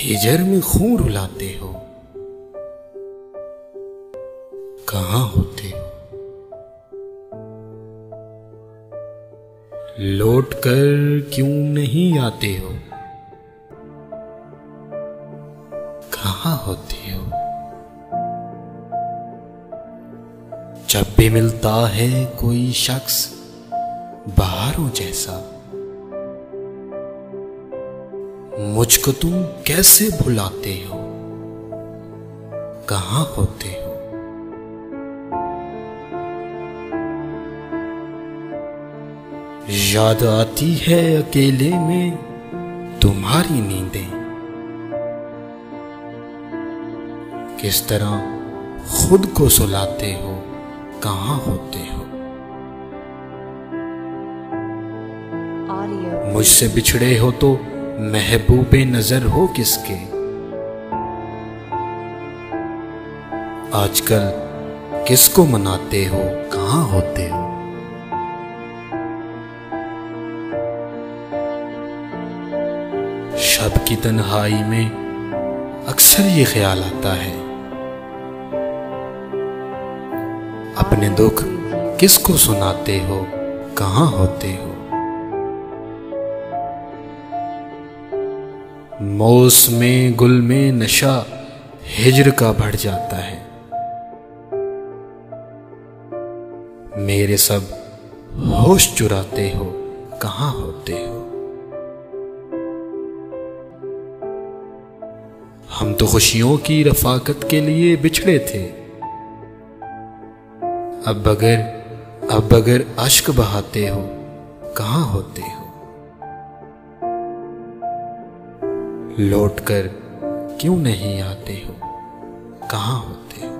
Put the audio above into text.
हिजर में खून रुलाते हो, कहाँ होते हो? लौट कर क्यों नहीं आते हो? कहाँ होते हो? जब भी मिलता है कोई शख्स बहारों जैसा, मुझको तुम कैसे भुलाते हो? कहाँ होते हो? याद आती है अकेले में तुम्हारी नींदें, किस तरह खुद को सुलाते हो? कहाँ होते हो? मुझसे बिछड़े हो तो महबूबे नजर हो किसके? आजकल किसको मनाते हो? कहाँ होते हो? शब की तन्हाई में अक्सर ये ख्याल आता है, अपने दुख किसको सुनाते हो? कहाँ होते हो? मौसमे गुल में नशा हिज्र का बढ़ जाता है, मेरे सब होश चुराते हो? कहाँ होते हो? हम तो खुशियों की रफाकत के लिए बिछड़े थे, अब बगैर अश्क बहाते हो? कहाँ होते हो? लौट कर क्यों नहीं आते हो? कहाँ होते हो?